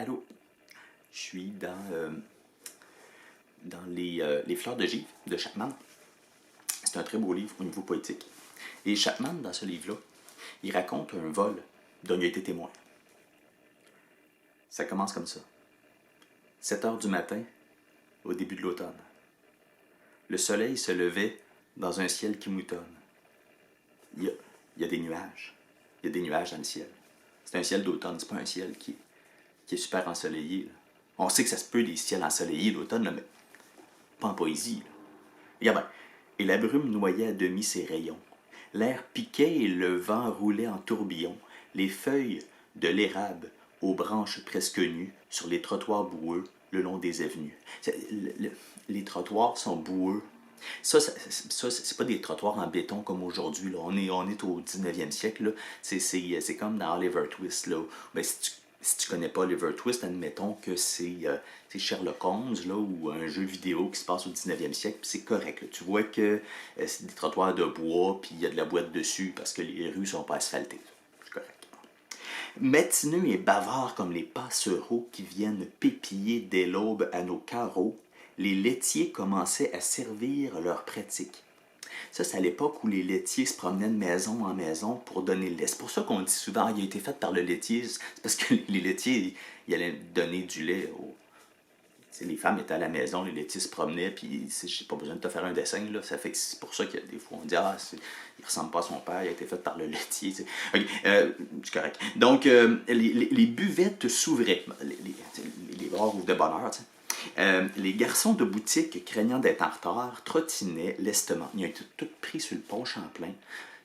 Allô, je suis dans les Fleurs de Givre de Chapman. C'est un très beau livre au niveau poétique. Et Chapman, dans ce livre-là, il raconte un vol dont il a été témoin. Ça commence comme ça. 7 heures du matin, au début de l'automne. Le soleil se levait dans un ciel qui moutonne. Il y a des nuages. Il y a des nuages dans le ciel. C'est un ciel d'automne, c'est pas un ciel qui est super ensoleillé. Là. On sait que ça se peut des ciels ensoleillés d'automne, mais pas en poésie. Là. Regarde bien. Et la brume noyait à demi ses rayons. L'air piquait et le vent roulait en tourbillon. Les feuilles de l'érable aux branches presque nues sur les trottoirs boueux le long des avenues. Les trottoirs sont boueux. Ça, c'est pas des trottoirs en béton comme aujourd'hui. Là. On est au 19e siècle. Là. C'est comme dans Oliver Twist. Là. Ben, si tu connais pas Oliver Twist, admettons que c'est Sherlock Holmes là, ou un jeu vidéo qui se passe au 19e siècle, puis c'est correct. Là. Tu vois que c'est des trottoirs de bois, puis il y a de la boîte dessus parce que les rues sont pas asphaltées. C'est correct. Matineux et bavards comme les passereaux qui viennent pépiller dès l'aube à nos carreaux, les laitiers commençaient à servir leurs pratiques. Ça, c'est à l'époque où les laitiers se promenaient de maison en maison pour donner le lait. C'est pour ça qu'on dit souvent il a été fait par le laitier. C'est parce que les laitiers, ils allaient donner du lait aux... Les femmes étaient à la maison, les laitiers se promenaient, puis j'ai pas besoin de te faire un dessin, là. Ça fait que c'est pour ça que des fois on dit il ressemble pas à son père, il a été fait par le laitier. Okay, c'est correct. Donc, les buvettes s'ouvraient. Les bars ouvrent de bonne heure, tu sais. Les garçons de boutique, craignant d'être en retard, trottinaient lestement. Ils ont été tous pris sur le pont Champlain.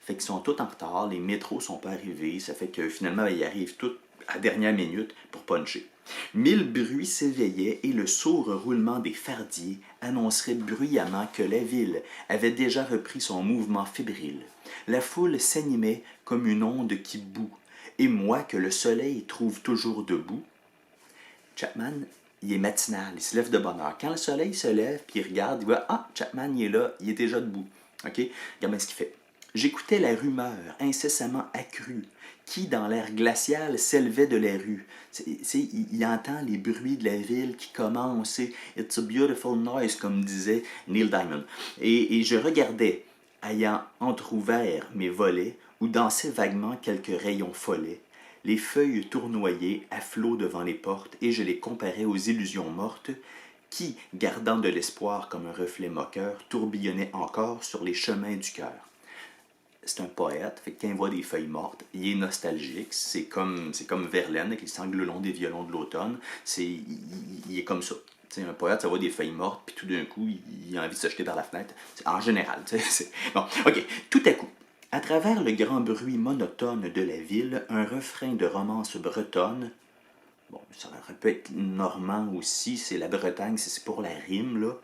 Fait qu'ils sont tous en retard, les métros sont pas arrivés. Ça fait que finalement, ils arrivent tous à la dernière minute pour puncher. 1000 bruits s'éveillaient et le sourd roulement des fardiers annoncerait bruyamment que la ville avait déjà repris son mouvement fébrile. La foule s'animait comme une onde qui bout. Et moi, que le soleil trouve toujours debout. Chapman, il est matinal, il se lève de bonne heure. Quand le soleil se lève, puis il regarde, il voit « Ah, Chapman, il est là, il est déjà debout. » OK? Regarde bien ce qu'il fait. J'écoutais la rumeur incessamment accrue qui, dans l'air glacial, s'élevait de la rue. Il entend les bruits de la ville qui commencent. « It's a beautiful noise », comme disait Neil Diamond. Et je regardais, ayant entr'ouvert mes volets, où dansaient vaguement quelques rayons follets, les feuilles tournoyaient à flot devant les portes, et je les comparais aux illusions mortes qui, gardant de l'espoir comme un reflet moqueur, tourbillonnaient encore sur les chemins du cœur. C'est un poète, fait que quand il voit des feuilles mortes, il est nostalgique. C'est comme Verlaine avec les sanglots longs des violons de l'automne. Il est comme ça. T'sais, un poète, ça voit des feuilles mortes, puis tout d'un coup, il a envie de se jeter par la fenêtre. En général. Bon, ok. Tout à coup, à travers le grand bruit monotone de la ville, un refrain de romance bretonne. Bon, ça peut être normand aussi, c'est la Bretagne, c'est pour la rime, là.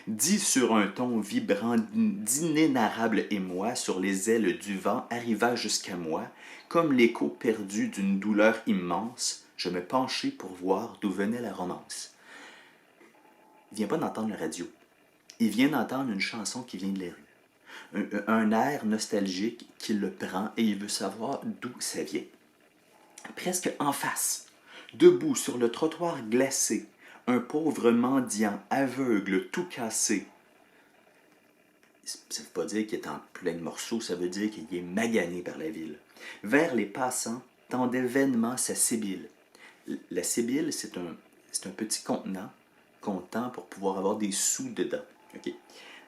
Dit sur un ton vibrant d'inénarrable émoi sur les ailes du vent arriva jusqu'à moi, comme l'écho perdu d'une douleur immense, je me penchai pour voir d'où venait la romance. Il vient pas d'entendre la radio. Il vient d'entendre une chanson qui vient de la rue. Un air nostalgique qui le prend et il veut savoir d'où ça vient. Presque en face. Debout sur le trottoir glacé, un pauvre mendiant aveugle tout cassé. Ça ne veut pas dire qu'il est en plein de morceaux, ça veut dire qu'il est magané par la ville. Vers les passants tendait vainement sa sébile. La sébile, c'est un petit contenant qu'on tend pour pouvoir avoir des sous dedans. Okay.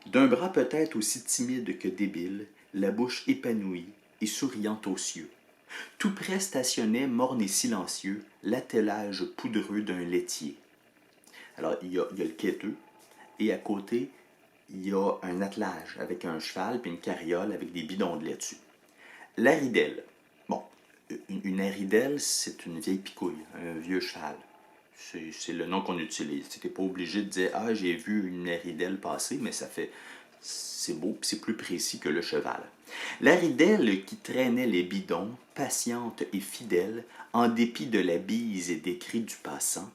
D'un bras peut-être aussi timide que débile, la bouche épanouie et souriante aux cieux. Tout près stationnait, morne et silencieux, l'attelage poudreux d'un laitier. Alors, il y a le quêteux, et à côté, il y a un attelage avec un cheval puis une carriole avec des bidons de lait dessus. L'aridelle. Bon, une aridelle, c'est une vieille picouille, un vieux cheval. C'est le nom qu'on utilise. Tu n'es pas obligé de dire « Ah, j'ai vu une aridelle passer », mais ça fait... C'est beau, c'est plus précis que le cheval. La ridelle qui traînait les bidons, patiente et fidèle, en dépit de la bise et des cris du passant.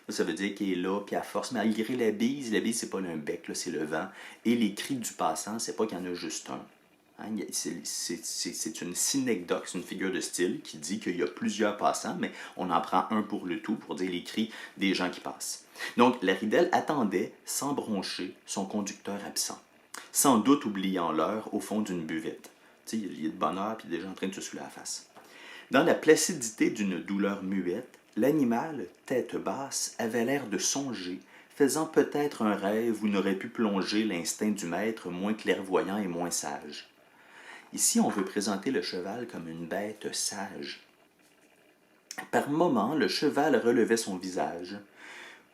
Ça veut dire qu'il est là, puis à force, malgré la bise, c'est pas un bec, là, c'est le vent. Et les cris du passant, c'est pas qu'il y en a juste un. Hein, c'est une synecdoque, c'est une figure de style qui dit qu'il y a plusieurs passants, mais on en prend un pour le tout, pour dire les cris des gens qui passent. Donc, la ridelle attendait, sans broncher, son conducteur absent, sans doute oubliant l'heure au fond d'une buvette. Tu sais, il y a de bonne heure, puis des gens en train de se saouler la face. Dans la placidité d'une douleur muette, l'animal, tête basse, avait l'air de songer, faisant peut-être un rêve où n'aurait pu plonger l'instinct du maître moins clairvoyant et moins sage. Ici, on veut présenter le cheval comme une bête sage. Par moments, le cheval relevait son visage,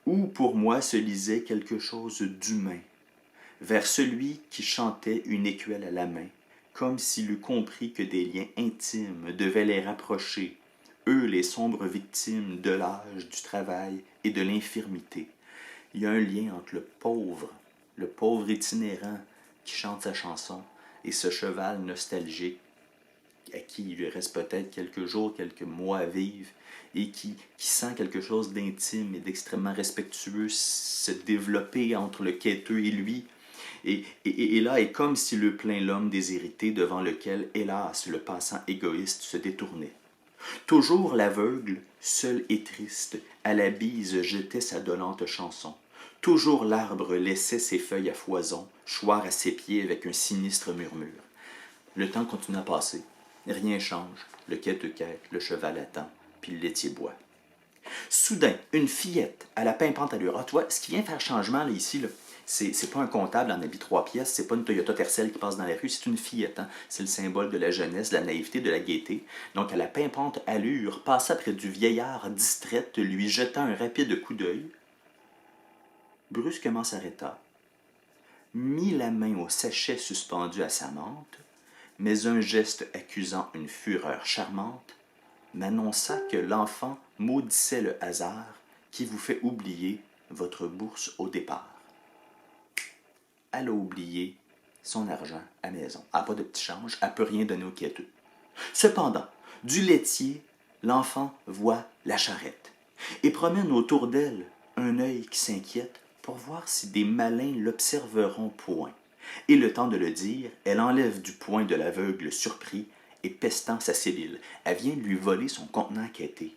où pour moi se lisait quelque chose d'humain, vers celui qui chantait une écuelle à la main, comme s'il eût compris que des liens intimes devaient les rapprocher, eux les sombres victimes de l'âge, du travail et de l'infirmité. Il y a un lien entre le pauvre itinérant qui chante sa chanson, et ce cheval nostalgique à qui il lui reste peut-être quelques jours, quelques mois à vivre, et qui sent quelque chose d'intime et d'extrêmement respectueux se développer entre le quêteux et lui. Et là est comme si le plaint l'homme déshérité devant lequel, hélas, le passant égoïste se détournait. Toujours l'aveugle, seul et triste, à la bise jetait sa dolente chanson. Toujours l'arbre laissait ses feuilles à foison, choir à ses pieds avec un sinistre murmure. Le temps continue à passer. Rien change. Le quête-quête, le cheval attend, puis le laitier boit. Soudain, une fillette à la pimpante allure. Ah, toi, ce qui vient faire changement là, ici, là, c'est pas un comptable en habit 3 pièces, c'est pas une Toyota Tercel qui passe dans la rue, c'est une fillette. Hein? C'est le symbole de la jeunesse, de la naïveté, de la gaieté. Donc, à la pimpante allure, passa près du vieillard distraite, lui jeta un rapide coup d'œil, brusquement s'arrêta, mit la main au sachet suspendu à sa mante, mais un geste accusant une fureur charmante m'annonça que l'enfant maudissait le hasard qui vous fait oublier votre bourse au départ. Elle a oublié son argent à maison. Elle n'a pas de petit change, elle ne peut rien donner au quêteux. Cependant, du laitier, l'enfant voit la charrette et promène autour d'elle un œil qui s'inquiète pour voir si des malins l'observeront point. Et le temps de le dire, elle enlève du poing de l'aveugle surpris et pestant sa cellule. Elle vient lui voler son contenant quêté.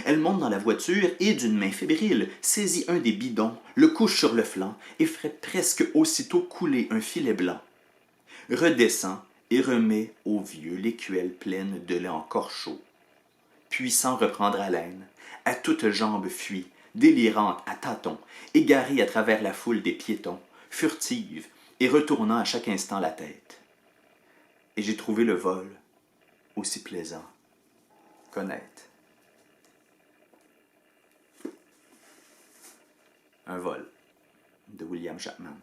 Elle monte dans la voiture et, d'une main fébrile, saisit un des bidons, le couche sur le flanc et ferait presque aussitôt couler un filet blanc. Redescend et remet au vieux l'écuelle pleine de lait encore chaud. Puis, sans reprendre haleine, à toutes jambes fuit, délirante à tâtons, égarée à travers la foule des piétons, furtive et retournant à chaque instant la tête. Et j'ai trouvé le vol aussi plaisant qu'honnête. Un vol de William Chapman.